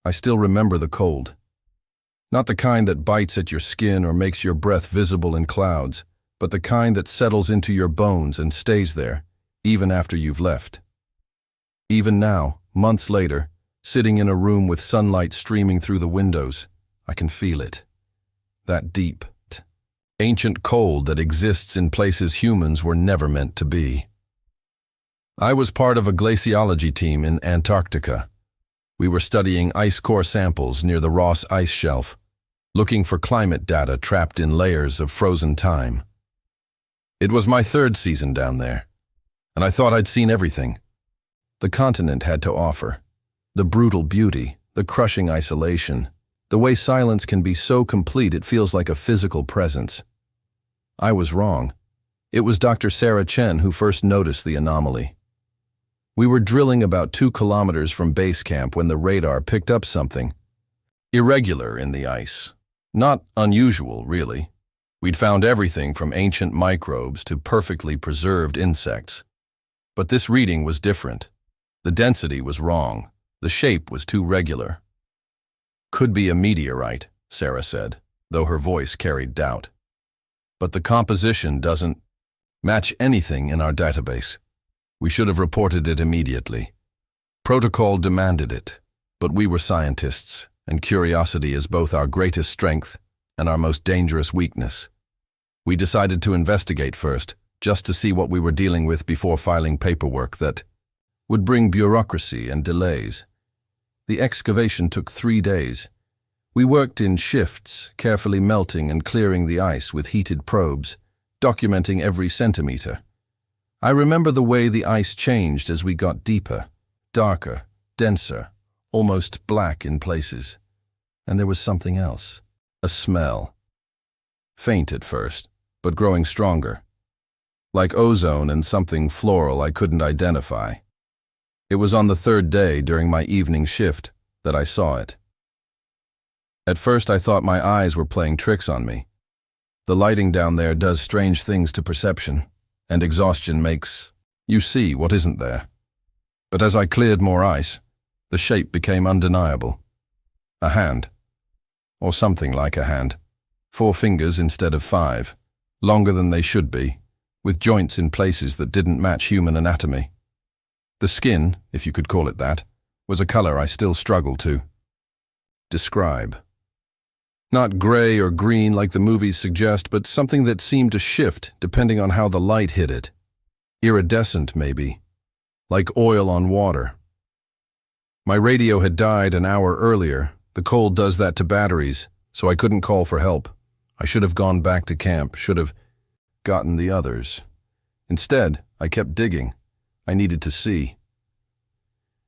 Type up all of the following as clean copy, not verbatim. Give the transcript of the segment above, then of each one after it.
I still remember the cold. Not the kind that bites at your skin or makes your breath visible in clouds, but the kind that settles into your bones and stays there, even after you've left. Even now, months later, sitting in a room with sunlight streaming through the windows, I can feel it. That deep, ancient cold that exists in places humans were never meant to be. I was part of a glaciology team in Antarctica. We were studying ice core samples near the Ross Ice Shelf, looking for climate data trapped in layers of frozen time. It was my third season down there, and I thought I'd seen everything the continent had to offer. The brutal beauty, the crushing isolation, the way silence can be so complete it feels like a physical presence. I was wrong. It was Dr. Sarah Chen who first noticed the anomaly. We were drilling about 2 kilometers from base camp when the radar picked up something irregular in the ice. Not unusual, really. We'd found everything from ancient microbes to perfectly preserved insects. But this reading was different. The density was wrong. The shape was too regular. Could be a meteorite, Sarah said, though her voice carried doubt. But the composition doesn't match anything in our database. We should have reported it immediately. Protocol demanded it, but we were scientists, and curiosity is both our greatest strength and our most dangerous weakness. We decided to investigate first, just to see what we were dealing with before filing paperwork that would bring bureaucracy and delays. The excavation took 3 days. We worked in shifts, carefully melting and clearing the ice with heated probes, documenting every centimeter. I remember the way the ice changed as we got deeper, darker, denser, almost black in places. And there was something else, a smell. Faint at first, but growing stronger. Like ozone and something floral I couldn't identify. It was on the 3rd day during my evening shift that I saw it. At first I thought my eyes were playing tricks on me. The lighting down there does strange things to perception, and exhaustion makes you see what isn't there. But as I cleared more ice, the shape became undeniable. A hand. Or something like a hand. 4 fingers instead of 5, longer than they should be, with joints in places that didn't match human anatomy. The skin, if you could call it that, was a color I still struggle to describe. Not gray or green like the movies suggest, but something that seemed to shift depending on how the light hit it. Iridescent, maybe. Like oil on water. My radio had died an hour earlier. The cold does that to batteries, so I couldn't call for help. I should have gone back to camp, should have gotten the others. Instead, I kept digging. I needed to see.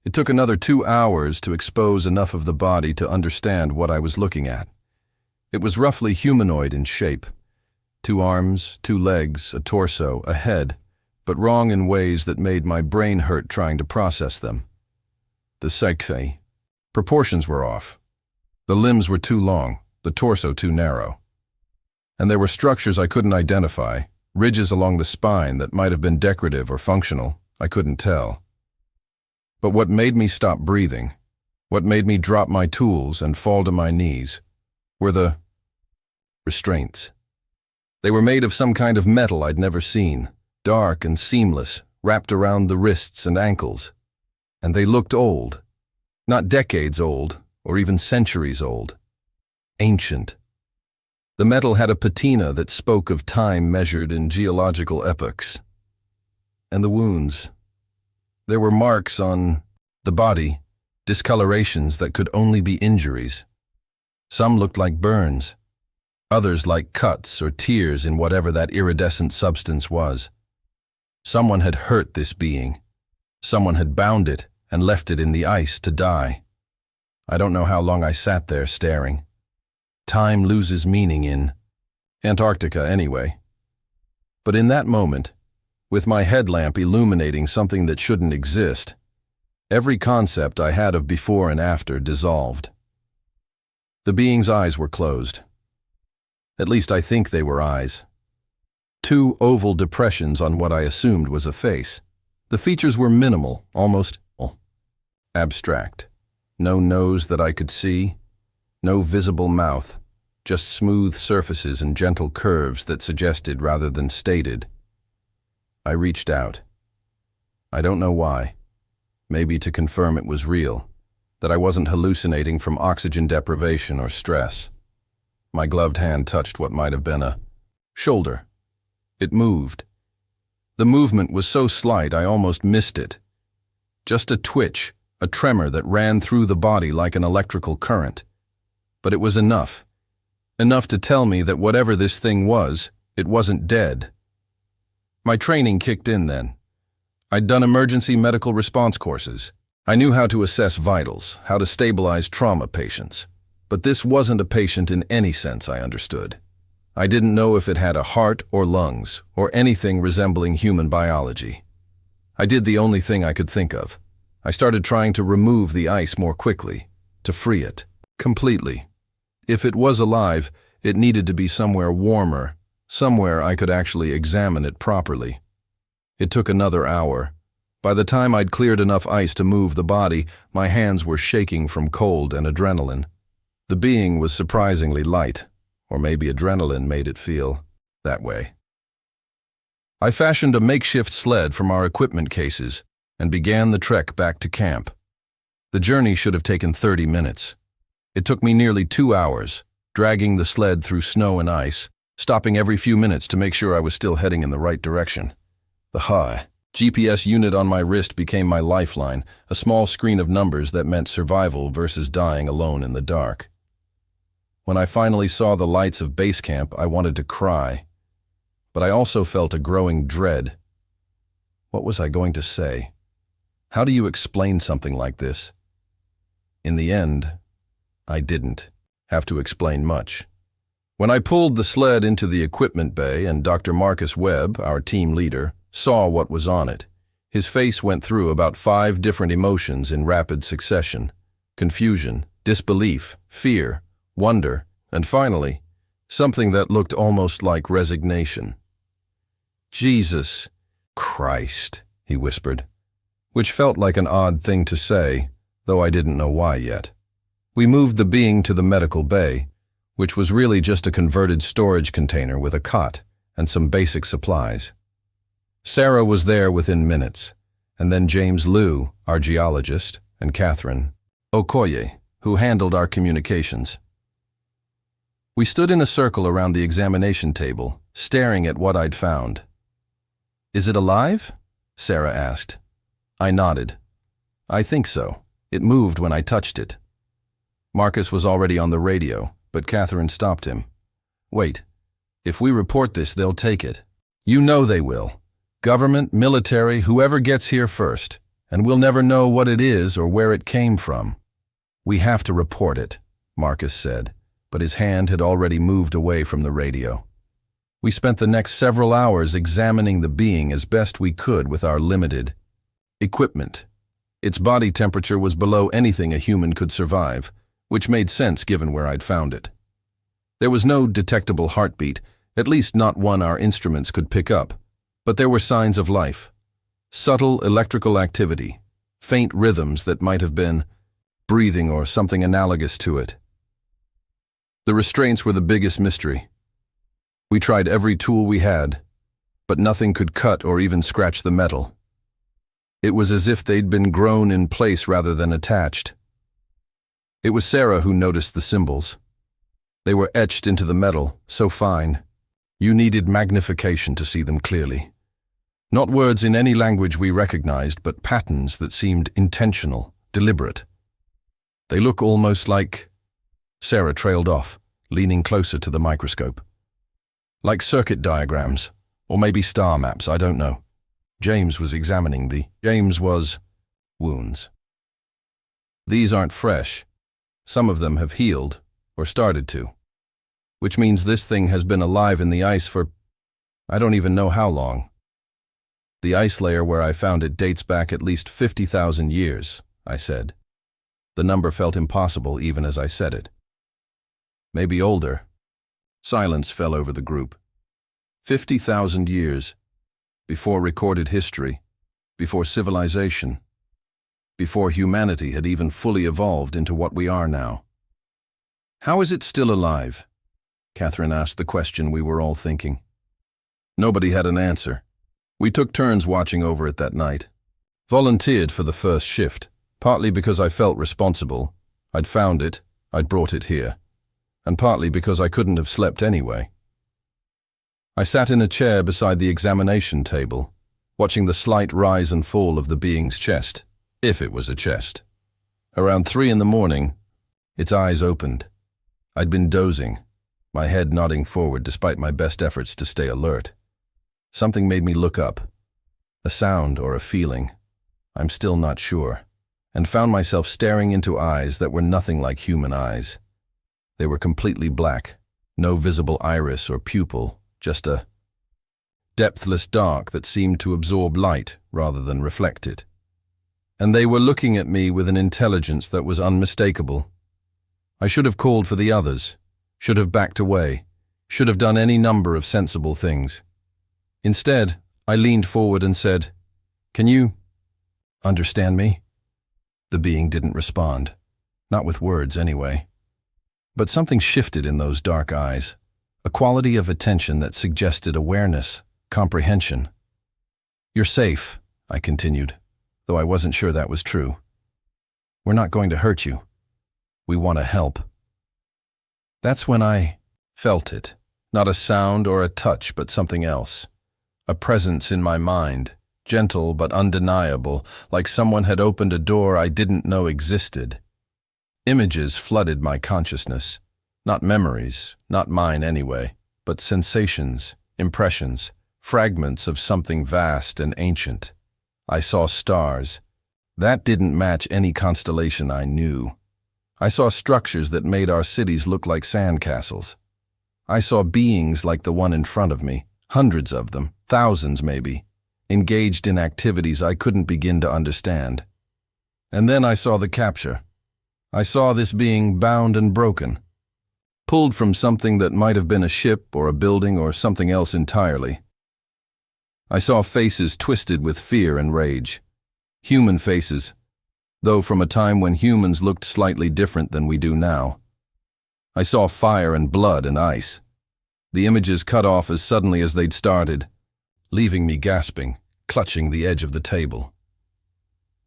It took another 2 hours to expose enough of the body to understand what I was looking at. It was roughly humanoid in shape. 2 arms, 2 legs, a torso, a head, but wrong in ways that made my brain hurt trying to process them. The psyche. Proportions were off. The limbs were too long, the torso too narrow. And there were structures I couldn't identify, ridges along the spine that might have been decorative or functional. I couldn't tell. But what made me stop breathing, what made me drop my tools and fall to my knees, were the restraints. They were made of some kind of metal I'd never seen, dark and seamless, wrapped around the wrists and ankles. And they looked old. Not decades old, or even centuries old. Ancient. The metal had a patina that spoke of time measured in geological epochs. And the wounds. There were marks on the body, discolorations that could only be injuries. Some looked like burns, others like cuts or tears in whatever that iridescent substance was. Someone had hurt this being. Someone had bound it and left it in the ice to die. I don't know how long I sat there staring. Time loses meaning in Antarctica anyway. But in that moment, with my headlamp illuminating something that shouldn't exist, every concept I had of before and after dissolved. The being's eyes were closed. At least I think they were eyes. 2 oval depressions on what I assumed was a face. The features were minimal, almost abstract. No nose that I could see, no visible mouth, just smooth surfaces and gentle curves that suggested rather than stated. I reached out. I don't know why. Maybe to confirm it was real, that I wasn't hallucinating from oxygen deprivation or stress. My gloved hand touched what might have been a shoulder. It moved. The movement was so slight I almost missed it. Just a twitch, a tremor that ran through the body like an electrical current. But it was enough. Enough to tell me that whatever this thing was, it wasn't dead. My training kicked in then. I'd done emergency medical response courses. I knew how to assess vitals, how to stabilize trauma patients. But this wasn't a patient in any sense I understood. I didn't know if it had a heart or lungs, or anything resembling human biology. I did the only thing I could think of. I started trying to remove the ice more quickly, to free it, completely. If it was alive, it needed to be somewhere warmer, somewhere I could actually examine it properly. It took another hour. By the time I'd cleared enough ice to move the body, my hands were shaking from cold and adrenaline. The being was surprisingly light, or maybe adrenaline made it feel that way. I fashioned a makeshift sled from our equipment cases and began the trek back to camp. The journey should have taken 30 minutes. It took me nearly 2 hours, dragging the sled through snow and ice, stopping every few minutes to make sure I was still heading in the right direction. The GPS unit on my wrist became my lifeline, a small screen of numbers that meant survival versus dying alone in the dark. When I finally saw the lights of base camp, I wanted to cry. But I also felt a growing dread. What was I going to say? How do you explain something like this? In the end, I didn't have to explain much. When I pulled the sled into the equipment bay and Dr. Marcus Webb, our team leader, saw what was on it, his face went through about 5 different emotions in rapid succession: confusion, disbelief, fear, wonder, and finally, something that looked almost like resignation. "Jesus Christ," he whispered, which felt like an odd thing to say, though I didn't know why yet. We moved the being to the medical bay, which was really just a converted storage container with a cot and some basic supplies. Sarah was there within minutes, and then James Liu, our geologist, and Catherine Okoye, who handled our communications. We stood in a circle around the examination table, staring at what I'd found. "Is it alive?" Sarah asked. I nodded. "I think so. It moved when I touched it." Marcus was already on the radio, but Catherine stopped him. "Wait. If we report this, they'll take it. You know they will. Government, military, whoever gets here first, and we'll never know what it is or where it came from." "We have to report it," Marcus said, but his hand had already moved away from the radio. We spent the next several hours examining the being as best we could with our limited equipment. Its body temperature was below anything a human could survive, which made sense given where I'd found it. There was no detectable heartbeat, at least not one our instruments could pick up, but there were signs of life. Subtle electrical activity, faint rhythms that might have been breathing or something analogous to it. The restraints were the biggest mystery. We tried every tool we had, but nothing could cut or even scratch the metal. It was as if they'd been grown in place rather than attached. It was Sarah who noticed the symbols. They were etched into the metal, so fine. You needed magnification to see them clearly. Not words in any language we recognized, but patterns that seemed intentional, deliberate. "They look almost like—" Sarah trailed off, leaning closer to the microscope. "Like circuit diagrams, or maybe star maps, I don't know." James was examining James was wounds. "These aren't fresh. Some of them have healed, or started to. Which means this thing has been alive in the ice for, I don't even know how long. The ice layer where I found it dates back at least 50,000 years, I said. The number felt impossible even as I said it. Maybe older." Silence fell over the group. 50,000 years. Before recorded history. Before civilization. before humanity had even fully evolved into what we are now. "How is it still alive?" Catherine asked the question we were all thinking. Nobody had an answer. We took turns watching over it that night. Volunteered for the first shift, partly because I felt responsible. I'd found it, I'd brought it here, and partly because I couldn't have slept anyway. I sat in a chair beside the examination table, watching the slight rise and fall of the being's chest, if it was a chest. Around 3 in the morning, its eyes opened. I'd been dozing, my head nodding forward despite my best efforts to stay alert. Something made me look up. A sound or a feeling, I'm still not sure, and found myself staring into eyes that were nothing like human eyes. They were completely black, no visible iris or pupil, just a depthless dark that seemed to absorb light rather than reflect it. And they were looking at me with an intelligence that was unmistakable. I should have called for the others, should have backed away, should have done any number of sensible things. Instead, I leaned forward and said, "Can you understand me?" The being didn't respond, not with words anyway. But something shifted in those dark eyes, a quality of attention that suggested awareness, comprehension. "You're safe," I continued, though I wasn't sure that was true. "We're not going to hurt you. We want to help." That's when I felt it, not a sound or a touch, but something else. A presence in my mind, gentle but undeniable, like someone had opened a door I didn't know existed. Images flooded my consciousness, not memories, not mine anyway, but sensations, impressions, fragments of something vast and ancient. I saw stars. That didn't match any constellation I knew. I saw structures that made our cities look like sandcastles. I saw beings like the one in front of me, hundreds of them, thousands maybe, engaged in activities I couldn't begin to understand. And then I saw the capture. I saw this being bound and broken, pulled from something that might have been a ship or a building or something else entirely. I saw faces twisted with fear and rage. Human faces, though from a time when humans looked slightly different than we do now. I saw fire and blood and ice. The images cut off as suddenly as they'd started, leaving me gasping, clutching the edge of the table.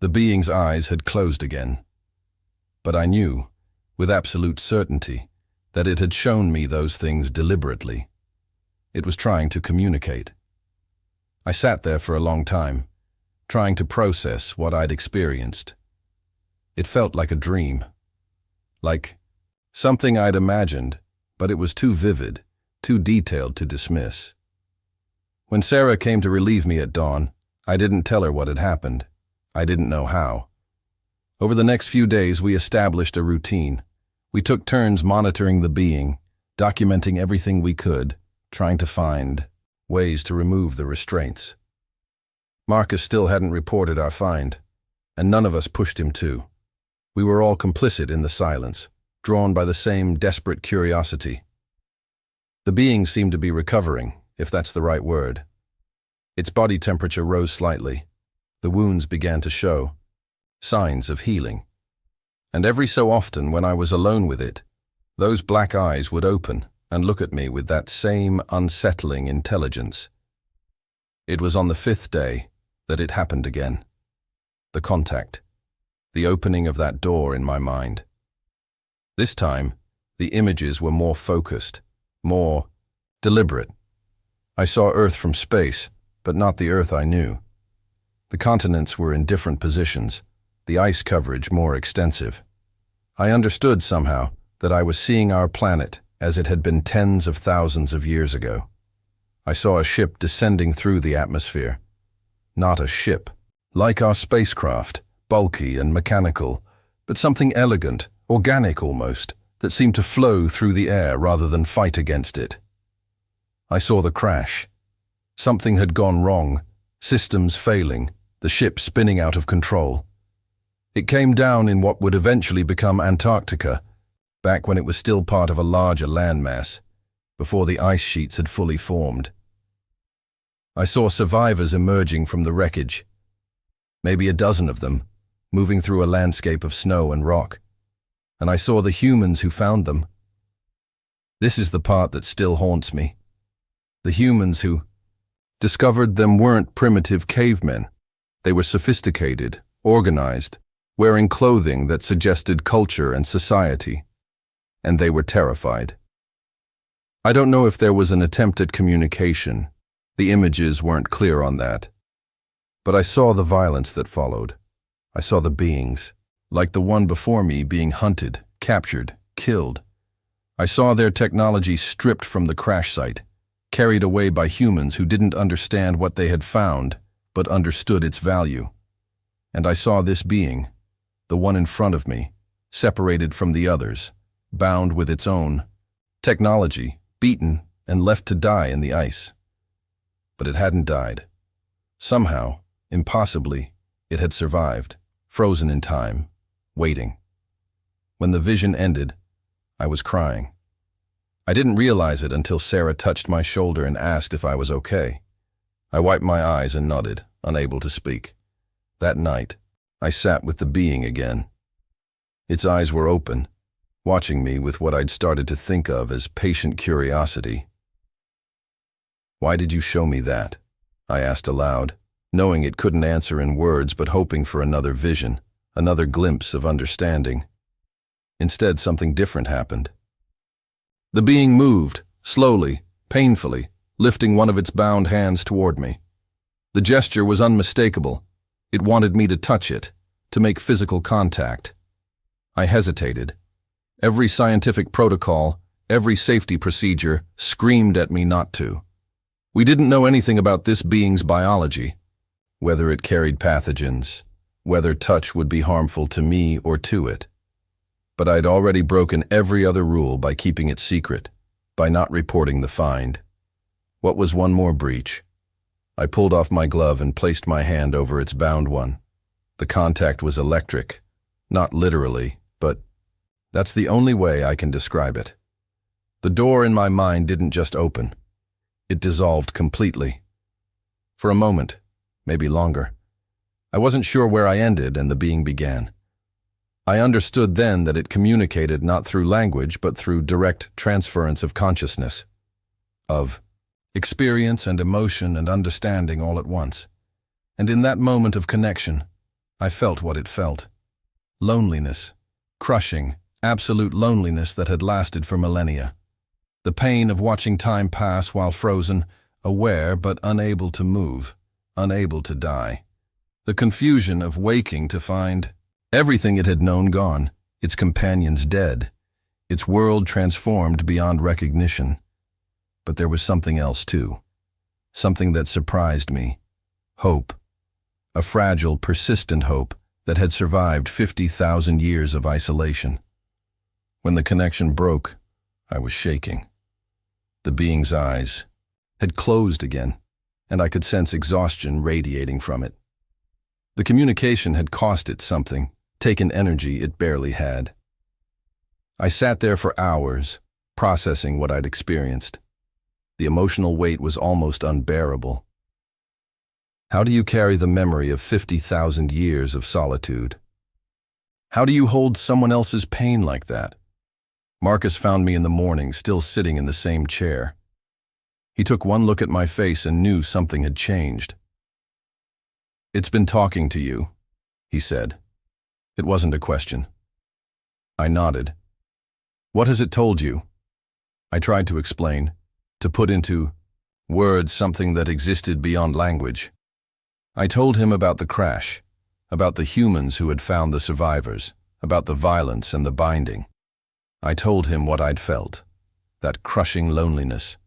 The being's eyes had closed again. But I knew, with absolute certainty, that it had shown me those things deliberately. It was trying to communicate. I sat there for a long time, trying to process what I'd experienced. It felt like a dream, like something I'd imagined, but it was too vivid, too detailed to dismiss. When Sarah came to relieve me at dawn, I didn't tell her what had happened. I didn't know how. Over the next few days, we established a routine. We took turns monitoring the being, documenting everything we could, trying to find ways to remove the restraints. Marcus still hadn't reported our find, and none of us pushed him to. We were all complicit in the silence, drawn by the same desperate curiosity. The being seemed to be recovering, if that's the right word. Its body temperature rose slightly. The wounds began to show, signs of healing. And every so often when I was alone with it, those black eyes would open and look at me with that same unsettling intelligence. It was on the 5th day that it happened again. The contact. The opening of that door in my mind. This time, the images were more focused, more deliberate. I saw Earth from space, but not the Earth I knew. The continents were in different positions, the ice coverage more extensive. I understood somehow that I was seeing our planet as it had been tens of thousands of years ago. I saw a ship descending through the atmosphere. Not a ship, like our spacecraft, bulky and mechanical, but something elegant, organic almost, that seemed to flow through the air rather than fight against it. I saw the crash. Something had gone wrong, systems failing, the ship spinning out of control. It came down in what would eventually become Antarctica, back when it was still part of a larger landmass, before the ice sheets had fully formed. I saw survivors emerging from the wreckage. Maybe a dozen of them, moving through a landscape of snow and rock. And I saw the humans who found them. This is the part that still haunts me. The humans who discovered them weren't primitive cavemen. They were sophisticated, organized, wearing clothing that suggested culture and society. And they were terrified. I don't know if there was an attempt at communication. The images weren't clear on that. But I saw the violence that followed. I saw the beings, like the one before me, being hunted, captured, killed. I saw their technology stripped from the crash site, carried away by humans who didn't understand what they had found, but understood its value. And I saw this being, the one in front of me, separated from the others, bound with its own technology, beaten and left to die in the ice. But it hadn't died. Somehow, impossibly, it had survived, frozen in time, waiting. When the vision ended, I was crying. I didn't realize it until Sarah touched my shoulder and asked if I was okay. I wiped my eyes and nodded, unable to speak. That night, I sat with the being again. Its eyes were open, watching me with what I'd started to think of as patient curiosity. "Why did you show me that?" I asked aloud, knowing it couldn't answer in words but hoping for another vision, another glimpse of understanding. Instead, something different happened. The being moved, slowly, painfully, lifting one of its bound hands toward me. The gesture was unmistakable. It wanted me to touch it, to make physical contact. I hesitated. Every scientific protocol, every safety procedure screamed at me not to. We didn't know anything about this being's biology, whether it carried pathogens, whether touch would be harmful to me or to it. But I'd already broken every other rule by keeping it secret, by not reporting the find. What was one more breach? I pulled off my glove and placed my hand over its bound one. The contact was electric, not literally, but that's the only way I can describe it. The door in my mind didn't just open. It dissolved completely. For a moment, maybe longer. I wasn't sure where I ended and the being began. I understood then that it communicated not through language but through direct transference of consciousness, of experience and emotion and understanding all at once. And in that moment of connection, I felt what it felt. Loneliness, crushing, absolute loneliness that had lasted for millennia. The pain of watching time pass while frozen, aware but unable to move, unable to die. The confusion of waking to find everything it had known gone, its companions dead, its world transformed beyond recognition. But there was something else too, something that surprised me. Hope. A fragile, persistent hope that had survived 50,000 years of isolation. When the connection broke, I was shaking. The being's eyes had closed again, and I could sense exhaustion radiating from it. The communication had cost it something, taken energy it barely had. I sat there for hours, processing what I'd experienced. The emotional weight was almost unbearable. How do you carry the memory of 50,000 years of solitude? How do you hold someone else's pain like that? Marcus found me in the morning, still sitting in the same chair. He took one look at my face and knew something had changed. "It's been talking to you," he said. It wasn't a question. I nodded. "What has it told you?" I tried to explain, to put into words something that existed beyond language. I told him about the crash, about the humans who had found the survivors, about the violence and the binding. I told him what I'd felt, that crushing loneliness.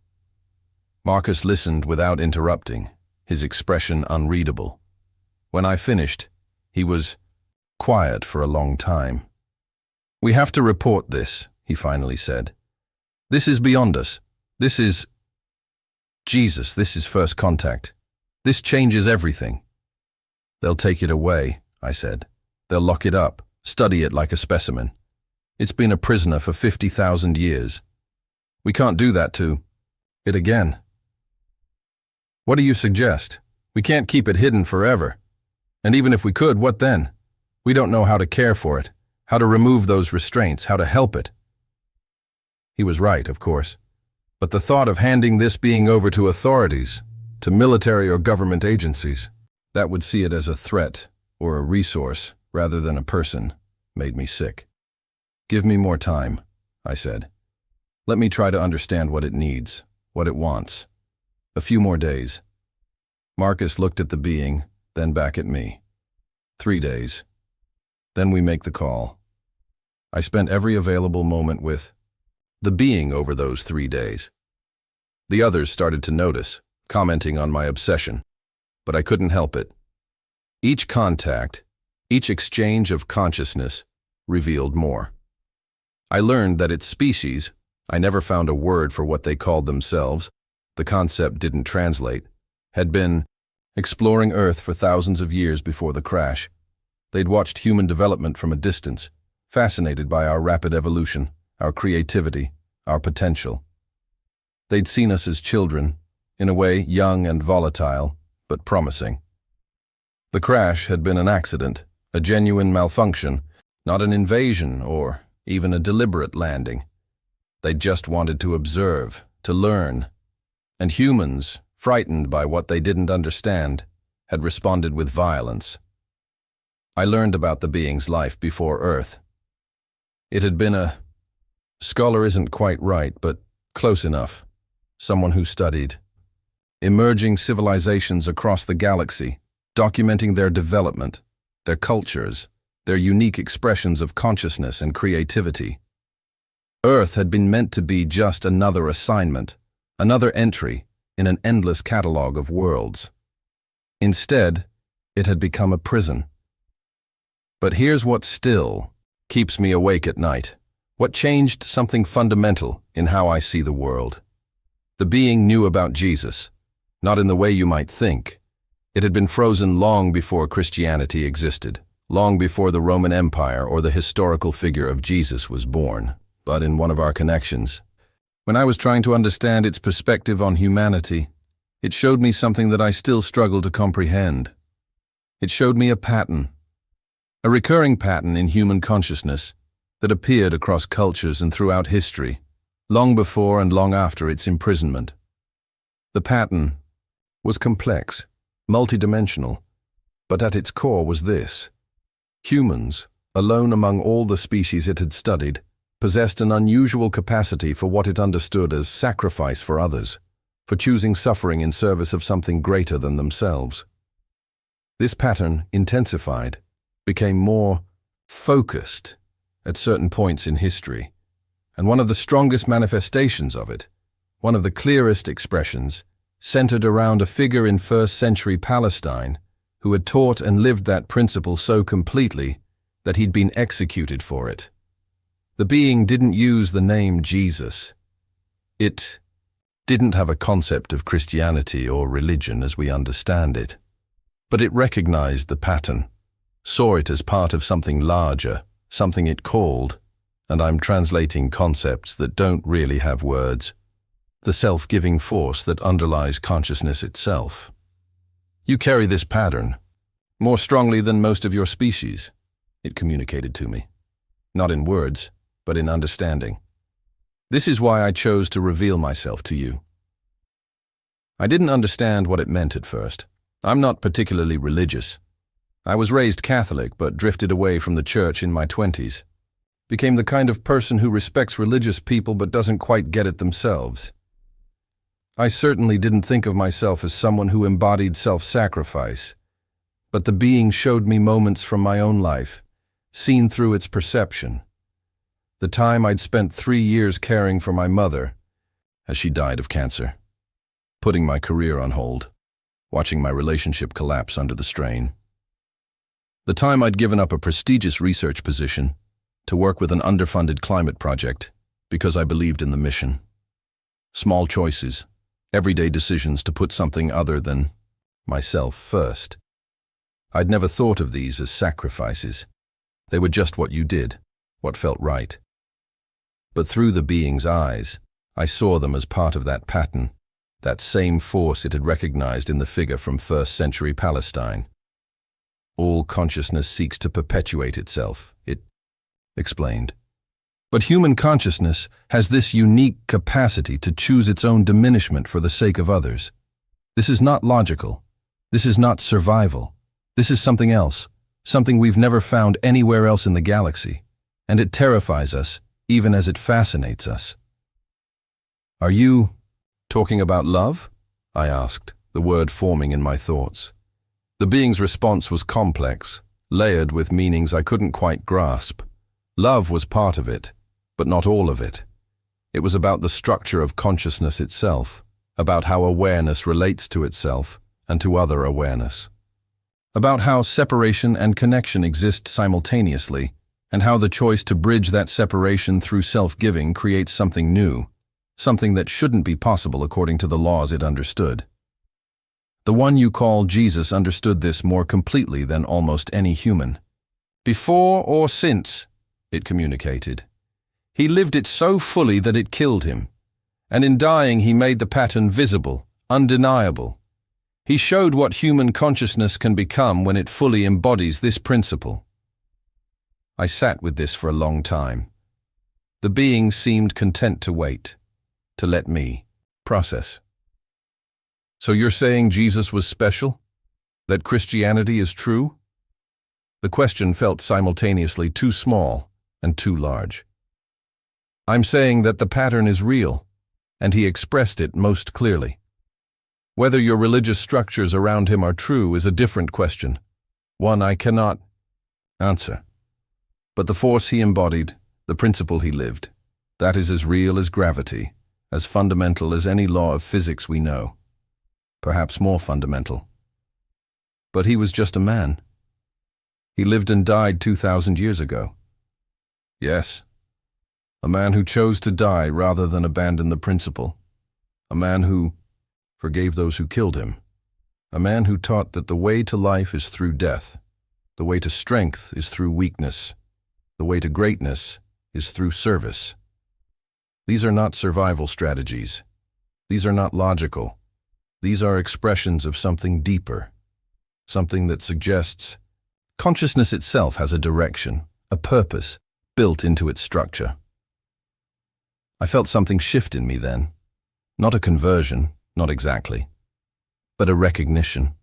Marcus listened without interrupting, his expression unreadable. When I finished, he was quiet for a long time. "We have to report this," he finally said. "This is beyond us. This is first contact. This changes everything." "They'll take it away," I said. "They'll lock it up, study it like a specimen. It's been a prisoner for 50,000 years. We can't do that to it again." "What do you suggest? We can't keep it hidden forever. And even if we could, what then? We don't know how to care for it, how to remove those restraints, how to help it. He was right, of course. But the thought of handing this being over to authorities, to military or government agencies, that would see it as a threat or a resource rather than a person, made me sick. Give me more time, I said. Let me try to understand what it needs, what it wants. A few more days. Marcus looked at the being, then back at me. 3 days. Then we make the call. I spent every available moment with the being over those 3 days. The others started to notice, commenting on my obsession, but I couldn't help it. Each contact, each exchange of consciousness revealed more. I learned that its species, I never found a word for what they called themselves, the concept didn't translate, had been exploring Earth for thousands of years before the crash. They'd watched human development from a distance, fascinated by our rapid evolution, our creativity, our potential. They'd seen us as children, in a way young and volatile, but promising. The crash had been an accident, a genuine malfunction, not an invasion or even a deliberate landing. They just wanted to observe, to learn. And humans, frightened by what they didn't understand, had responded with violence. I learned about the being's life before Earth. It had been a scholar isn't quite right, but close enough. Someone who studied emerging civilizations across the galaxy, documenting their development, their cultures, their unique expressions of consciousness and creativity. Earth had been meant to be just another assignment, another entry in an endless catalog of worlds. Instead, it had become a prison. But here's what still keeps me awake at night. What changed something fundamental in how I see the world. The being knew about Jesus, not in the way you might think. It had been frozen long before Christianity existed, long before the Roman Empire or the historical figure of Jesus was born. But in one of our connections, when I was trying to understand its perspective on humanity, it showed me something that I still struggle to comprehend. It showed me a pattern, a recurring pattern in human consciousness that appeared across cultures and throughout history, long before and long after its imprisonment. The pattern was complex, multidimensional, but at its core was this. Humans, alone among all the species it had studied, possessed an unusual capacity for what it understood as sacrifice for others, for choosing suffering in service of something greater than themselves. This pattern intensified, became more focused at certain points in history, and one of the strongest manifestations of it, one of the clearest expressions, centered around a figure in first-century Palestine who had taught and lived that principle so completely that he'd been executed for it. The being didn't use the name Jesus. It didn't have a concept of Christianity or religion as we understand it. But it recognized the pattern, saw it as part of something larger, something it called, and I'm translating concepts that don't really have words, the self-giving force that underlies consciousness itself. You carry this pattern, more strongly than most of your species, it communicated to me. Not in words, but in understanding. This is why I chose to reveal myself to you. I didn't understand what it meant at first. I'm not particularly religious. I was raised Catholic but drifted away from the church in my 20s. Became the kind of person who respects religious people but doesn't quite get it themselves. I certainly didn't think of myself as someone who embodied self-sacrifice, but the being showed me moments from my own life, seen through its perception. The time I'd spent 3 years caring for my mother, as she died of cancer, putting my career on hold, watching my relationship collapse under the strain. The time I'd given up a prestigious research position to work with an underfunded climate project because I believed in the mission. Small choices, everyday decisions to put something other than myself first. I'd never thought of these as sacrifices. They were just what you did, what felt right. But through the being's eyes, I saw them as part of that pattern, that same force it had recognized in the figure from first-century Palestine. All consciousness seeks to perpetuate itself, it explained. But human consciousness has this unique capacity to choose its own diminishment for the sake of others. This is not logical. This is not survival. This is something else, something we've never found anywhere else in the galaxy, and it terrifies us, even as it fascinates us. Are you talking about love? I asked, the word forming in my thoughts. The being's response was complex, layered with meanings I couldn't quite grasp. Love was part of it, but not all of it. It was about the structure of consciousness itself, about how awareness relates to itself and to other awareness, about how separation and connection exist simultaneously, and how the choice to bridge that separation through self-giving creates something new, something that shouldn't be possible according to the laws it understood. The one you call Jesus understood this more completely than almost any human. Before or since, it communicated. He lived it so fully that it killed him, and in dying he made the pattern visible, undeniable. He showed what human consciousness can become when it fully embodies this principle. I sat with this for a long time. The being seemed content to wait, to let me process. So you're saying Jesus was special? That Christianity is true? The question felt simultaneously too small and too large. I'm saying that the pattern is real, and he expressed it most clearly. Whether your religious structures around him are true is a different question, one I cannot answer. But the force he embodied, the principle he lived, that is as real as gravity, as fundamental as any law of physics we know. Perhaps more fundamental. But he was just a man. He lived and died 2,000 years ago. Yes, a man who chose to die rather than abandon the principle. A man who forgave those who killed him. A man who taught that the way to life is through death. The way to strength is through weakness. The way to greatness is through service. These are not survival strategies. These are not logical. These are expressions of something deeper, something that suggests consciousness itself has a direction, a purpose, built into its structure. I felt something shift in me then. Not a conversion, not exactly, but a recognition.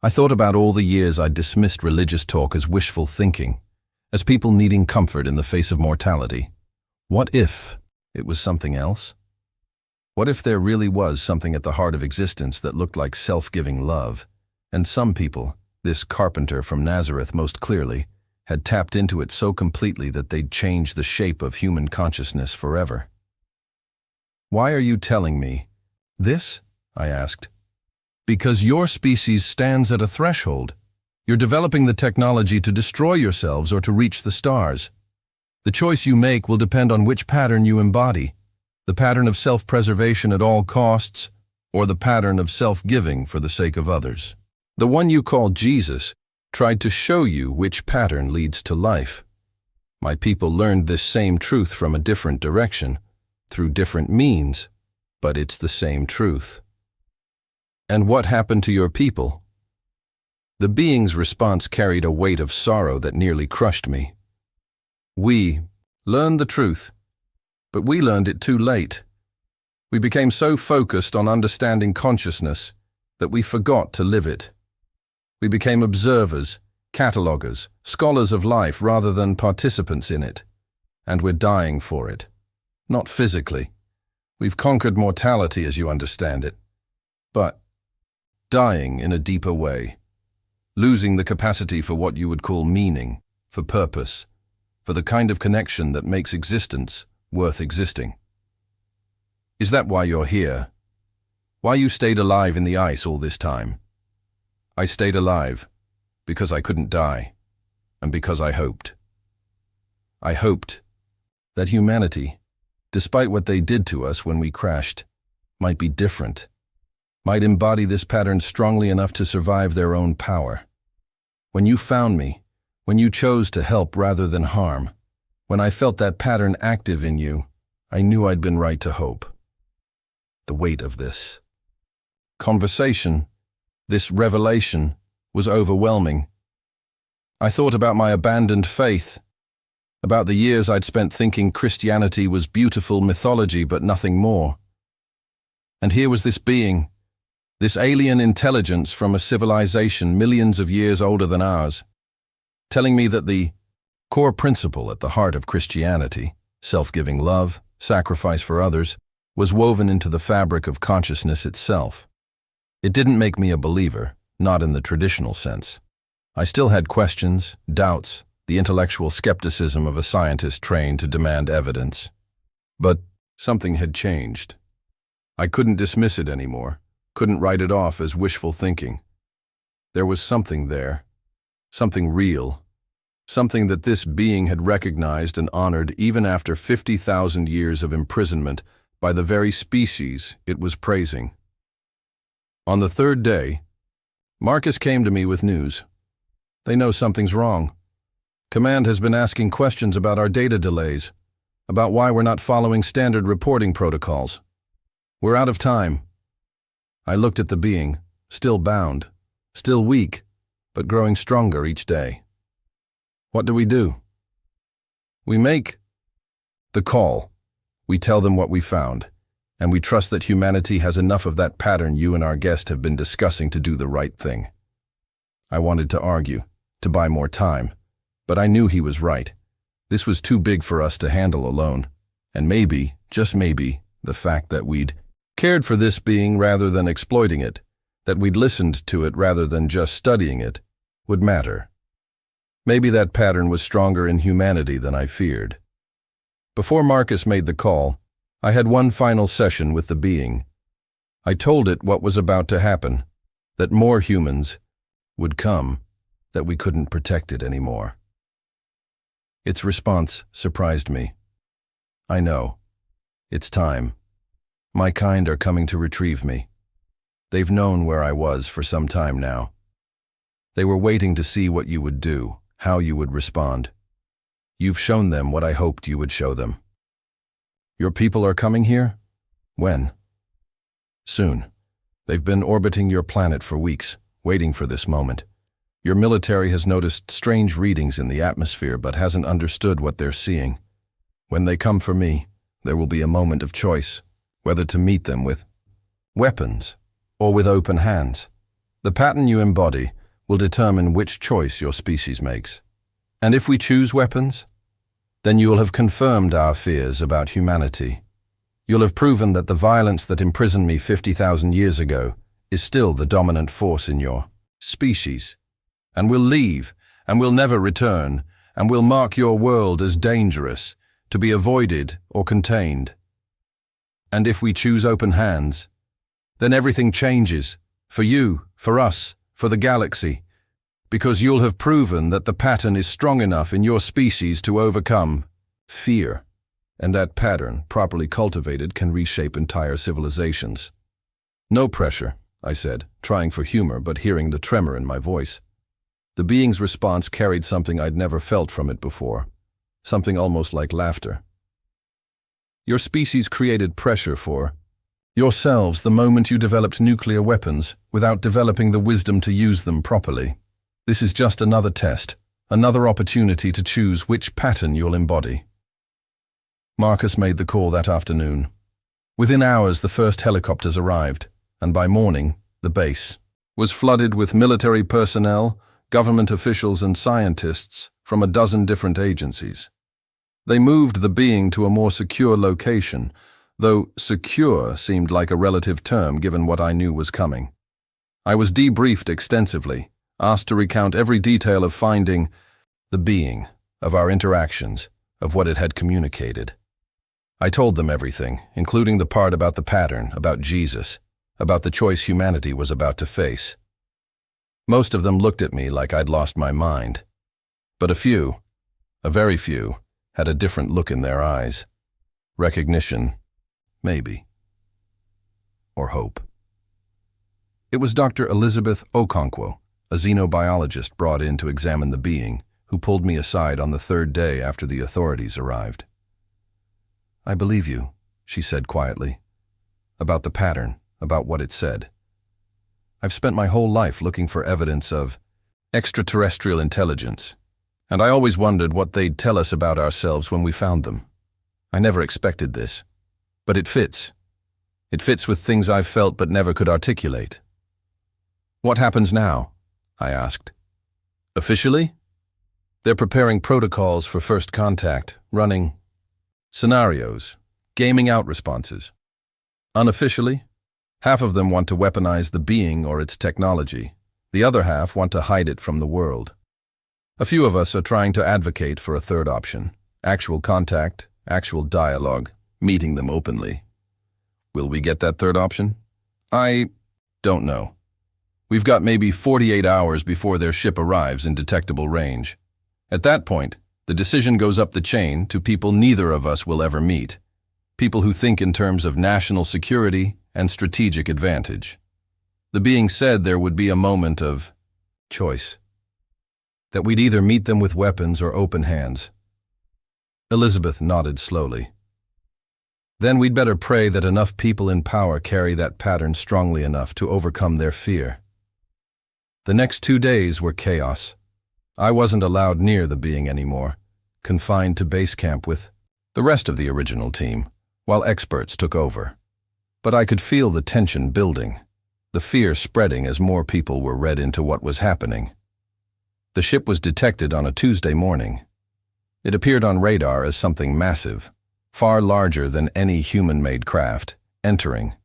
I thought about all the years I'd dismissed religious talk as wishful thinking, as people needing comfort in the face of mortality. What if it was something else? What if there really was something at the heart of existence that looked like self-giving love, and some people, this carpenter from Nazareth most clearly, had tapped into it so completely that they'd changed the shape of human consciousness forever? Why are you telling me this? I asked. Because your species stands at a threshold. You're developing the technology to destroy yourselves or to reach the stars. The choice you make will depend on which pattern you embody. The pattern of self-preservation at all costs, or the pattern of self-giving for the sake of others. The one you call Jesus tried to show you which pattern leads to life. My people learned this same truth from a different direction, through different means, but it's the same truth. And what happened to your people? The being's response carried a weight of sorrow that nearly crushed me. We learned the truth, but we learned it too late. We became so focused on understanding consciousness that we forgot to live it. We became observers, catalogers, scholars of life rather than participants in it. And we're dying for it. Not physically. We've conquered mortality as you understand it. But dying in a deeper way. Losing the capacity for what you would call meaning, for purpose, for the kind of connection that makes existence worth existing. Is that why you're here? Why you stayed alive in the ice all this time? I stayed alive because I couldn't die, and because I hoped. I hoped that humanity, despite what they did to us when we crashed, might be different, might embody this pattern strongly enough to survive their own power. When you found me, when you chose to help rather than harm, when I felt that pattern active in you, I knew I'd been right to hope. The weight of this conversation, this revelation, was overwhelming. I thought about my abandoned faith, about the years I'd spent thinking Christianity was beautiful mythology but nothing more. And here was this being, this alien intelligence from a civilization millions of years older than ours, telling me that the core principle at the heart of Christianity, self-giving love, sacrifice for others, was woven into the fabric of consciousness itself. It didn't make me a believer, not in the traditional sense. I still had questions, doubts, the intellectual skepticism of a scientist trained to demand evidence. But something had changed. I couldn't dismiss it anymore, couldn't write it off as wishful thinking. There was something there, something real, something that this being had recognized and honored even after 50,000 years of imprisonment by the very species it was praising. On the third day, Marcus came to me with news. They know something's wrong. Command has been asking questions about our data delays, about why we're not following standard reporting protocols. We're out of time. I looked at the being, still bound, still weak, but growing stronger each day. What do? We make the call. We tell them what we found, and we trust that humanity has enough of that pattern you and our guest have been discussing to do the right thing. I wanted to argue, to buy more time, but I knew he was right. This was too big for us to handle alone, and maybe, just maybe, the fact that we'd cared for this being rather than exploiting it, that we'd listened to it rather than just studying it, would matter. Maybe that pattern was stronger in humanity than I feared. Before Marcus made the call, I had one final session with the being. I told it what was about to happen, that more humans would come, that we couldn't protect it anymore. Its response surprised me. I know. It's time. My kind are coming to retrieve me. They've known where I was for some time now. They were waiting to see what you would do, how you would respond. You've shown them what I hoped you would show them. Your people are coming here? When? Soon. They've been orbiting your planet for weeks, waiting for this moment. Your military has noticed strange readings in the atmosphere but hasn't understood what they're seeing. When they come for me, there will be a moment of choice, whether to meet them with weapons or with open hands. The pattern you embody will determine which choice your species makes. And if we choose weapons, then you will have confirmed our fears about humanity. You'll have proven that the violence that imprisoned me 50,000 years ago is still the dominant force in your species. And we'll leave, and we'll never return, and we'll mark your world as dangerous, to be avoided or contained. And if we choose open hands, then everything changes, for you, for us, for the galaxy, because you'll have proven that the pattern is strong enough in your species to overcome fear, and that pattern, properly cultivated, can reshape entire civilizations. No pressure, I said, trying for humor but hearing the tremor in my voice. The being's response carried something I'd never felt from it before, something almost like laughter. Your species created pressure for yourselves the moment you developed nuclear weapons without developing the wisdom to use them properly. This is just another test, another opportunity to choose which pattern you'll embody. Marcus made the call that afternoon. Within hours, the first helicopters arrived, and by morning, the base was flooded with military personnel, government officials and scientists from a dozen different agencies. They moved the being to a more secure location, though secure seemed like a relative term given what I knew was coming. I was debriefed extensively, asked to recount every detail of finding the being, of our interactions, of what it had communicated. I told them everything, including the part about the pattern, about Jesus, about the choice humanity was about to face. Most of them looked at me like I'd lost my mind, but a very few, had a different look in their eyes. Recognition, maybe, or hope. It was Dr. Elizabeth Okonkwo, a xenobiologist brought in to examine the being, who pulled me aside on the third day after the authorities arrived. I believe you, she said quietly, about the pattern, about what it said. I've spent my whole life looking for evidence of extraterrestrial intelligence, and I always wondered what they'd tell us about ourselves when we found them. I never expected this, but it fits. It fits with things I've felt but never could articulate. What happens now? I asked. Officially? They're preparing protocols for first contact, running scenarios, gaming out responses. Unofficially, half of them want to weaponize the being or its technology. The other half want to hide it from the world. A few of us are trying to advocate for a third option: actual contact, actual dialogue, meeting them openly. Will we get that third option? I don't know. We've got maybe 48 hours before their ship arrives in detectable range. At that point, the decision goes up the chain to people neither of us will ever meet. People who think in terms of national security and strategic advantage. The being said there would be a moment of choice. That we'd either meet them with weapons or open hands. Elizabeth nodded slowly. Then we'd better pray that enough people in power carry that pattern strongly enough to overcome their fear. The next 2 days were chaos. I wasn't allowed near the being anymore, confined to base camp with the rest of the original team, while experts took over. But I could feel the tension building, the fear spreading as more people were read into what was happening. The ship was detected on a Tuesday morning. It appeared on radar as something massive, far larger than any human-made craft, entering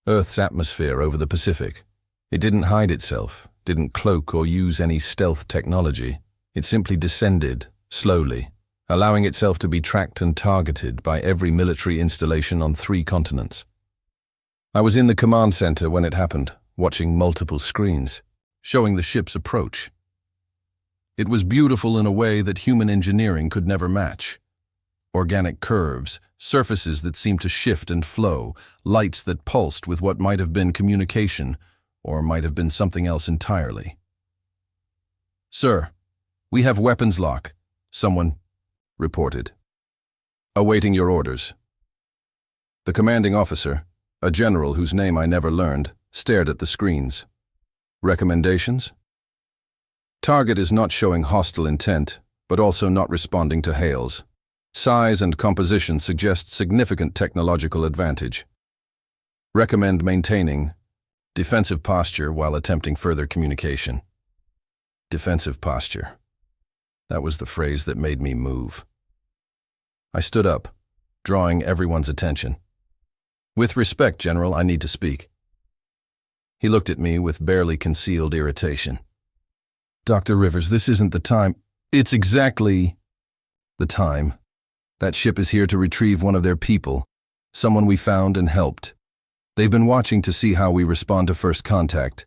Earth's atmosphere over the Pacific. It didn't hide itself, didn't cloak or use any stealth technology. It simply descended, slowly, allowing itself to be tracked and targeted by every military installation on 3 continents. I was in the command center when it happened, watching multiple screens, showing the ship's approach. It was beautiful in a way that human engineering could never match. Organic curves, surfaces that seemed to shift and flow, lights that pulsed with what might have been communication, or might have been something else entirely. "Sir, we have weapons lock," someone reported. "Awaiting your orders." The commanding officer, a general whose name I never learned, stared at the screens. "Recommendations?" "Target is not showing hostile intent, but also not responding to hails. Size and composition suggest significant technological advantage. Recommend maintaining defensive posture while attempting further communication." Defensive posture. That was the phrase that made me move. I stood up, drawing everyone's attention. "With respect, General, I need to speak." He looked at me with barely concealed irritation. "Dr. Rivers, this isn't the time." "It's exactly the time. That ship is here to retrieve one of their people, someone we found and helped. They've been watching to see how we respond to first contact.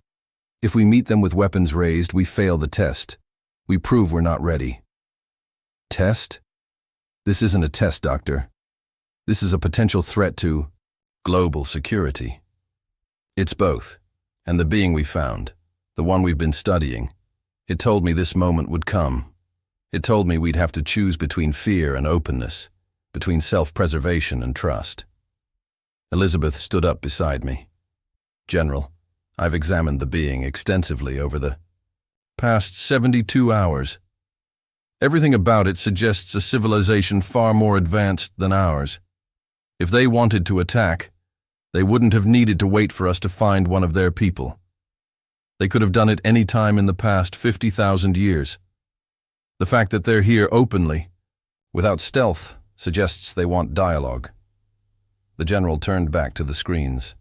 If we meet them with weapons raised, we fail the test. We prove we're not ready." "Test? This isn't a test, Doctor. This is a potential threat to global security." "It's both. And the being we found, the one we've been studying, it told me this moment would come. It told me we'd have to choose between fear and openness, between self-preservation and trust." Elizabeth stood up beside me. "General, I've examined the being extensively over the past 72 hours. Everything about it suggests a civilization far more advanced than ours. If they wanted to attack, they wouldn't have needed to wait for us to find one of their people. They could have done it any time in the past 50,000 years. The fact that they're here openly, without stealth, suggests they want dialogue." The general turned back to the screens.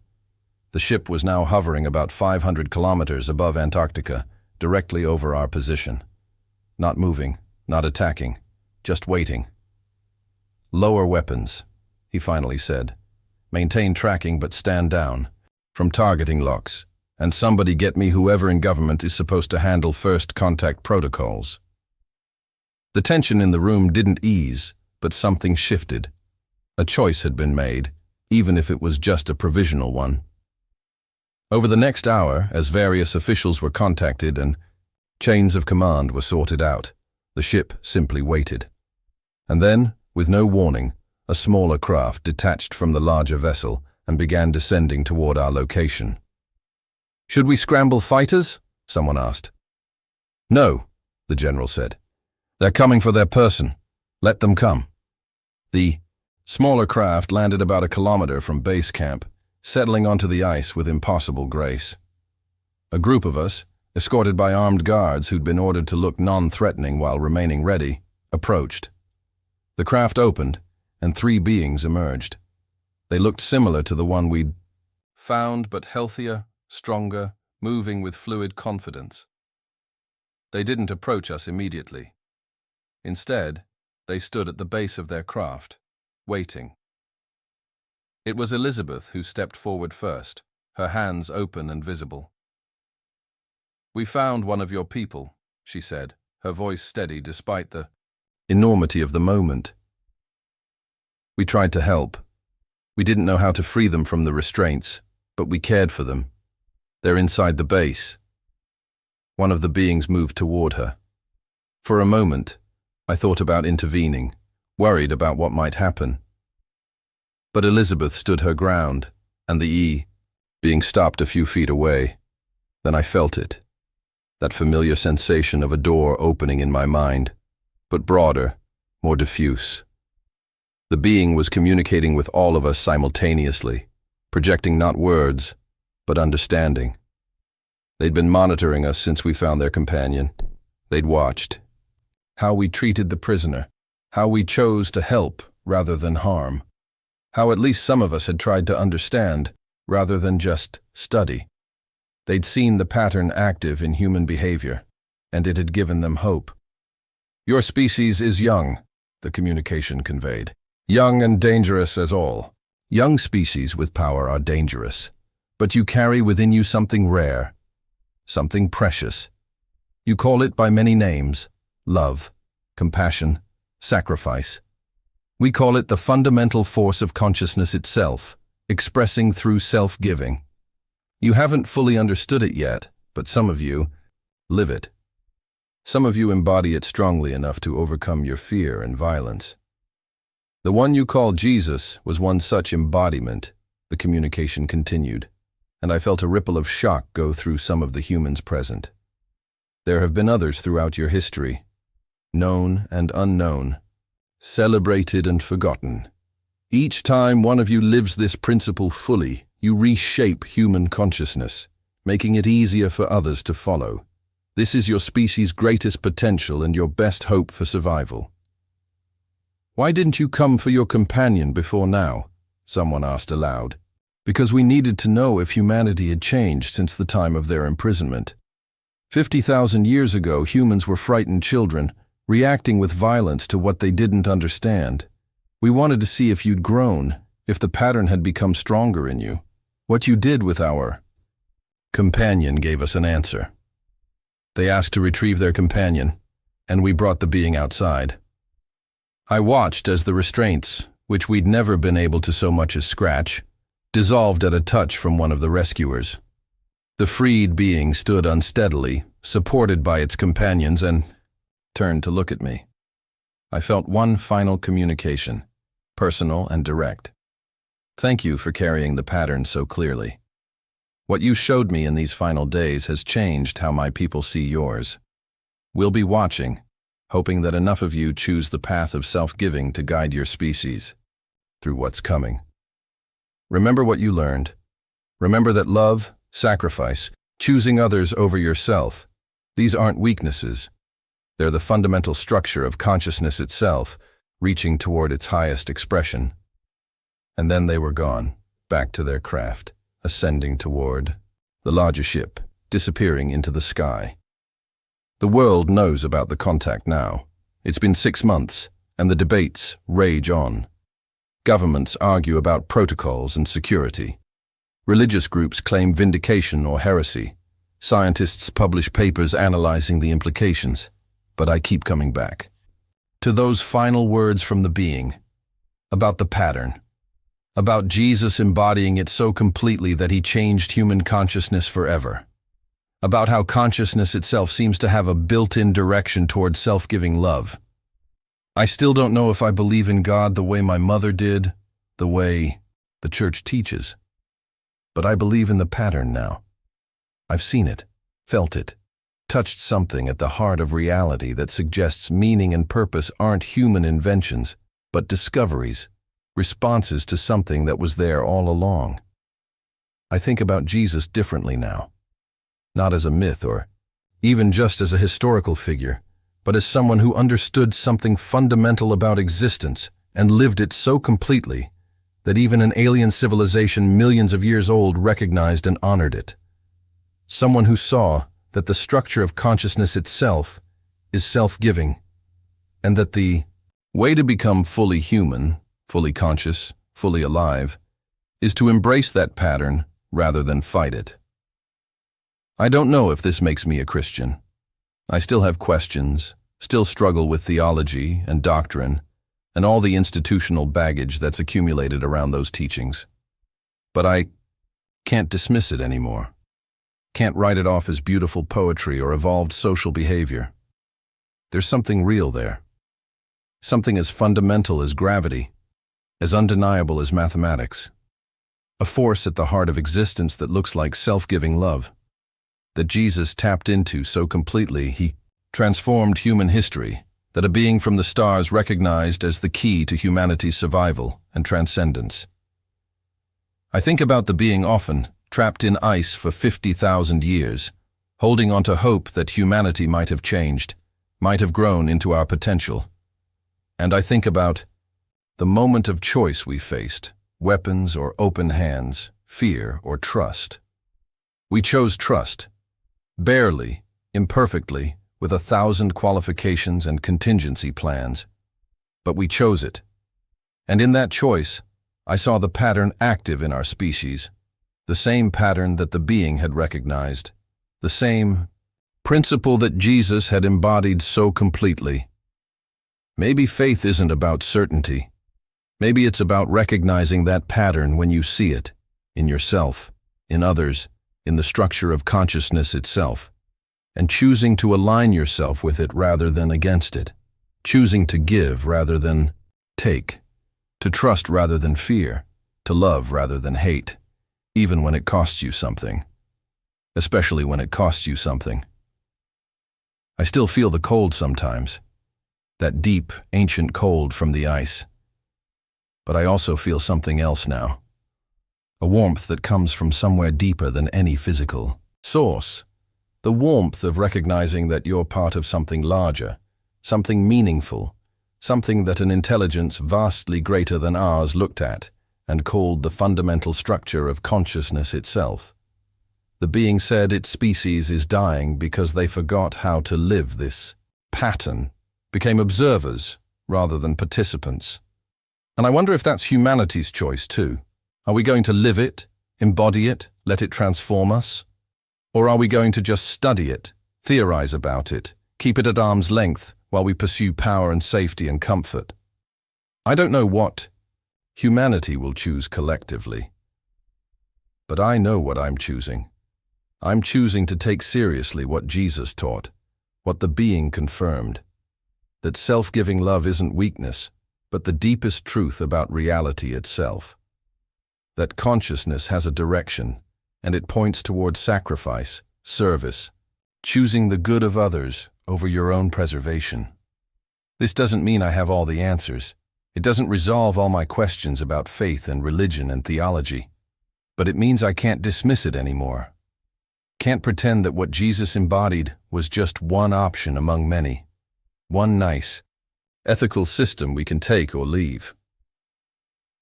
The ship was now hovering about 500 kilometers above Antarctica, directly over our position. Not moving, not attacking, just waiting. "Lower weapons," he finally said. "Maintain tracking but stand down from targeting locks, and somebody get me whoever in government is supposed to handle first contact protocols." The tension in the room didn't ease, but something shifted. A choice had been made, even if it was just a provisional one. Over the next hour, as various officials were contacted and chains of command were sorted out, the ship simply waited. And then, with no warning, a smaller craft detached from the larger vessel and began descending toward our location. Should we scramble fighters? Someone asked. No, the general said. They're coming for their person. Let them come. The smaller craft landed about a kilometer from base camp, settling onto the ice with impossible grace. A group of us, escorted by armed guards who'd been ordered to look non-threatening while remaining ready, approached. The craft opened, and 3 beings emerged. They looked similar to the one we'd found, but healthier, stronger, moving with fluid confidence. They didn't approach us immediately. Instead, they stood at the base of their craft, waiting. It was Elizabeth who stepped forward first, her hands open and visible. "We found one of your people," she said, her voice steady despite the enormity of the moment. "We tried to help. We didn't know how to free them from the restraints, but we cared for them. They're inside the base." One of the beings moved toward her. For a moment, I thought about intervening, worried about what might happen. But Elizabeth stood her ground, and the being stopped a few feet away. Then I felt it, that familiar sensation of a door opening in my mind, but broader, more diffuse. The being was communicating with all of us simultaneously, projecting not words, but understanding. They'd been monitoring us since we found their companion. They'd watched how we treated the prisoner, how we chose to help rather than harm, how at least some of us had tried to understand rather than just study. They'd seen the pattern active in human behavior, and it had given them hope. "Your species is young," the communication conveyed. "Young and dangerous as all. Young species with power are dangerous, but you carry within you something rare, something precious. You call it by many names: love, compassion, sacrifice. We call it the fundamental force of consciousness itself, expressing through self-giving. You haven't fully understood it yet, but some of you live it. Some of you embody it strongly enough to overcome your fear and violence. The one you call Jesus was one such embodiment," the communication continued, and I felt a ripple of shock go through some of the humans present. "There have been others throughout your history, known and unknown, celebrated and forgotten. Each time one of you lives this principle fully, you reshape human consciousness, making it easier for others to follow. This is your species' greatest potential and your best hope for survival." "Why didn't you come for your companion before now?" someone asked aloud. "Because we needed to know if humanity had changed since the time of their imprisonment. 50,000 years ago, humans were frightened children, reacting with violence to what they didn't understand. We wanted to see if you'd grown, if the pattern had become stronger in you. What you did with our companion gave us an answer. They asked to retrieve their companion, and we brought the being outside. I watched as the restraints, which we'd never been able to so much as scratch, dissolved at a touch from one of the rescuers. The freed being stood unsteadily, supported by its companions, and turned to look at me. I felt one final communication, personal and direct. "Thank you for carrying the pattern so clearly. What you showed me in these final days has changed how my people see yours. We'll be watching, hoping that enough of you choose the path of self-giving to guide your species through what's coming. Remember what you learned. Remember that love, sacrifice, choosing others over yourself, these aren't weaknesses. They're the fundamental structure of consciousness itself, reaching toward its highest expression." And then they were gone, back to their craft, ascending toward the larger ship, disappearing into the sky. The world knows about the contact now. It's been 6 months, and the debates rage on. Governments argue about protocols and security. Religious groups claim vindication or heresy. Scientists publish papers analyzing the implications. But I keep coming back to those final words from the being, about the pattern, about Jesus embodying it so completely that he changed human consciousness forever, about how consciousness itself seems to have a built-in direction toward self-giving love. I still don't know if I believe in God the way my mother did, the way the church teaches, but I believe in the pattern now. I've seen it, felt it, touched something at the heart of reality that suggests meaning and purpose aren't human inventions, but discoveries, responses to something that was there all along. I think about Jesus differently now, not as a myth or even just as a historical figure, but as someone who understood something fundamental about existence and lived it so completely that even an alien civilization millions of years old recognized and honored it. Someone who saw that the structure of consciousness itself is self-giving, and that the way to become fully human, fully conscious, fully alive, is to embrace that pattern rather than fight it. I don't know if this makes me a Christian. I still have questions, still struggle with theology and doctrine, and all the institutional baggage that's accumulated around those teachings. But I can't dismiss it anymore. Can't write it off as beautiful poetry or evolved social behavior. There's something real there. Something as fundamental as gravity, as undeniable as mathematics. A force at the heart of existence that looks like self-giving love, that Jesus tapped into so completely he transformed human history, that a being from the stars recognized as the key to humanity's survival and transcendence. I think about the being often trapped in ice for 50,000 years, holding on to hope that humanity might have changed, might have grown into our potential. And I think about the moment of choice we faced, weapons or open hands, fear or trust. We chose trust, barely, imperfectly, with 1,000 qualifications and contingency plans. But we chose it. And in that choice, I saw the pattern active in our species, the same pattern that the being had recognized, the same principle that Jesus had embodied so completely. Maybe faith isn't about certainty. Maybe it's about recognizing that pattern when you see it, in yourself, in others, in the structure of consciousness itself, and choosing to align yourself with it rather than against it, choosing to give rather than take, to trust rather than fear, to love rather than hate, even when it costs you something, especially when it costs you something. I still feel the cold sometimes, that deep, ancient cold from the ice. But I also feel something else now, a warmth that comes from somewhere deeper than any physical source. The warmth of recognizing that you're part of something larger, something meaningful, something that an intelligence vastly greater than ours looked at and called the fundamental structure of consciousness itself. The being said its species is dying because they forgot how to live this pattern, became observers rather than participants. And I wonder if that's humanity's choice too. Are we going to live it, embody it, let it transform us? Or are we going to just study it, theorize about it, keep it at arm's length while we pursue power and safety and comfort? I don't know what humanity will choose collectively. But I know what I'm choosing. I'm choosing to take seriously what Jesus taught, what the being confirmed, that self-giving love isn't weakness, but the deepest truth about reality itself. That consciousness has a direction, and it points toward sacrifice, service, choosing the good of others over your own preservation. This doesn't mean I have all the answers. It doesn't resolve all my questions about faith and religion and theology. But it means I can't dismiss it anymore. Can't pretend that what Jesus embodied was just one option among many, one nice, ethical system we can take or leave.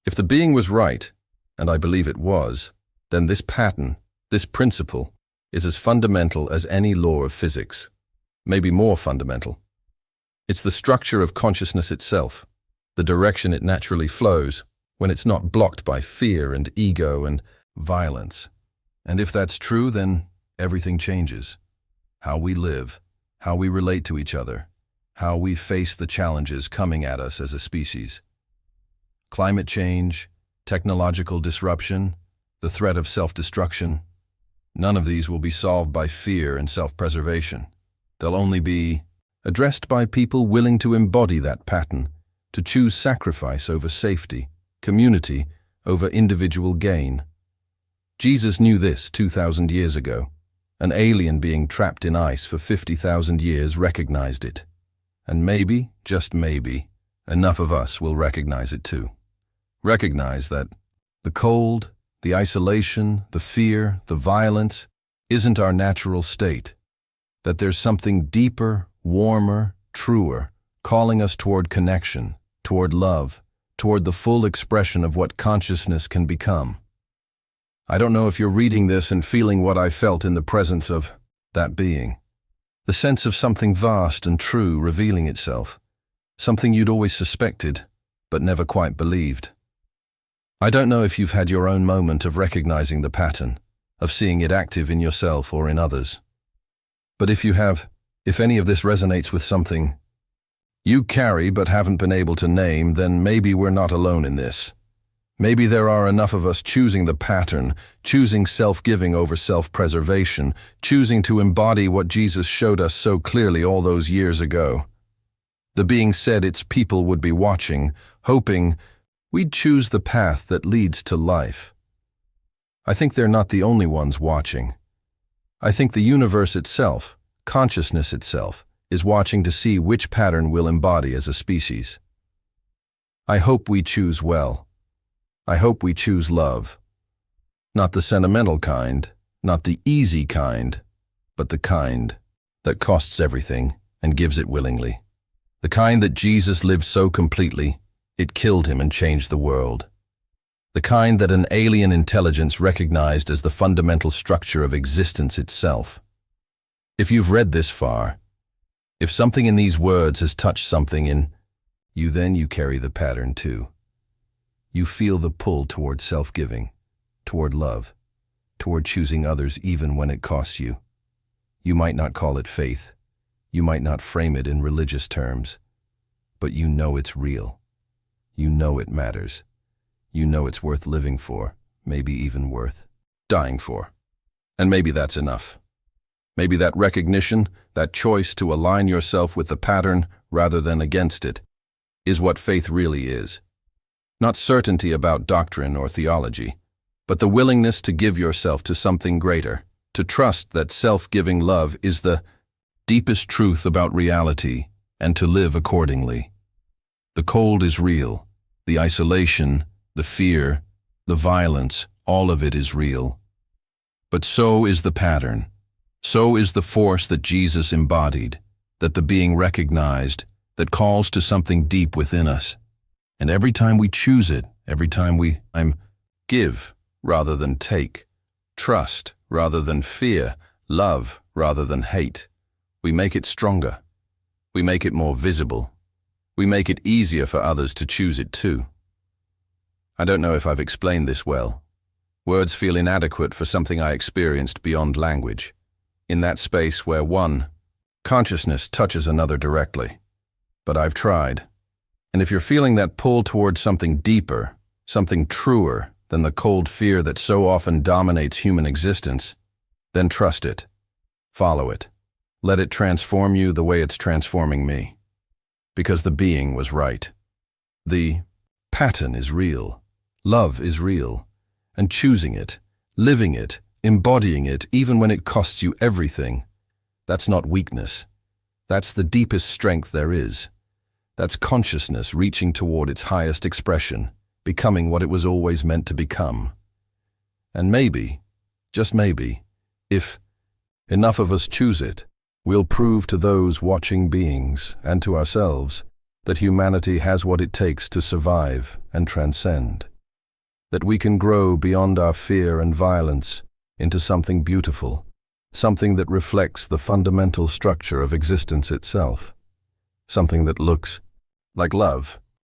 If the being was right, and I believe it was, then this pattern, this principle, is as fundamental as any law of physics, maybe more fundamental. It's the structure of consciousness itself, the direction it naturally flows when it's not blocked by fear and ego and violence. And if that's true, then everything changes. How we live, how we relate to each other, how we face the challenges coming at us as a species. Climate change, technological disruption, the threat of self-destruction, none of these will be solved by fear and self-preservation. They'll only be addressed by people willing to embody that pattern, to choose sacrifice over safety, community over individual gain. Jesus knew this 2,000 years ago, An alien being trapped in ice for 50,000 years recognized it. And maybe, just maybe, enough of us will recognize it too. Recognize that the cold, the isolation, the fear, the violence isn't our natural state. That there's something deeper, warmer, truer, calling us toward connection, toward love, toward the full expression of what consciousness can become. I don't know if you're reading this and feeling what I felt in the presence of that being. The sense of something vast and true revealing itself. Something you'd always suspected, but never quite believed. I don't know if you've had your own moment of recognizing the pattern, of seeing it active in yourself or in others. But if you have, if any of this resonates with something you carry but haven't been able to name, then maybe we're not alone in this. Maybe there are enough of us choosing the pattern, choosing self-giving over self-preservation, choosing to embody what Jesus showed us so clearly all those years ago. The being said its people would be watching, hoping we'd choose the path that leads to life. I think they're not the only ones watching. I think the universe itself, consciousness itself, is watching to see which pattern we'll embody as a species. I hope we choose well. I hope we choose love. Not the sentimental kind, not the easy kind, but the kind that costs everything and gives it willingly. The kind that Jesus lived so completely, it killed him and changed the world. The kind that an alien intelligence recognized as the fundamental structure of existence itself. If you've read this far, if something in these words has touched something in you, then you carry the pattern too. You feel the pull toward self-giving, toward love, toward choosing others even when it costs you. You might not call it faith. You might not frame it in religious terms, but you know it's real. You know it matters. You know it's worth living for, maybe even worth dying for. And maybe that's enough. Maybe that recognition, that choice to align yourself with the pattern rather than against it, is what faith really is. Not certainty about doctrine or theology, but the willingness to give yourself to something greater, to trust that self-giving love is the deepest truth about reality, and to live accordingly. The cold is real. The isolation, the fear, the violence, all of it is real. But so is the pattern. So is the force that Jesus embodied, that the being recognized, that calls to something deep within us. And every time we choose it, every time we give rather than take, trust rather than fear, love rather than hate, we make it stronger. We make it more visible. We make it easier for others to choose it too. I don't know if I've explained this well. Words feel inadequate for something I experienced beyond language. In that space where one consciousness touches another directly. But I've tried. And if you're feeling that pull towards something deeper, something truer than the cold fear that so often dominates human existence, then trust it. Follow it. Let it transform you the way it's transforming me. Because the being was right. The pattern is real. Love is real. And choosing it, living it, embodying it, even when it costs you everything, that's not weakness. That's the deepest strength there is. That's consciousness reaching toward its highest expression, becoming what it was always meant to become. And maybe, just maybe, if enough of us choose it, we'll prove to those watching beings and to ourselves that humanity has what it takes to survive and transcend. That we can grow beyond our fear and violence into something beautiful, something that reflects the fundamental structure of existence itself, something that looks like love.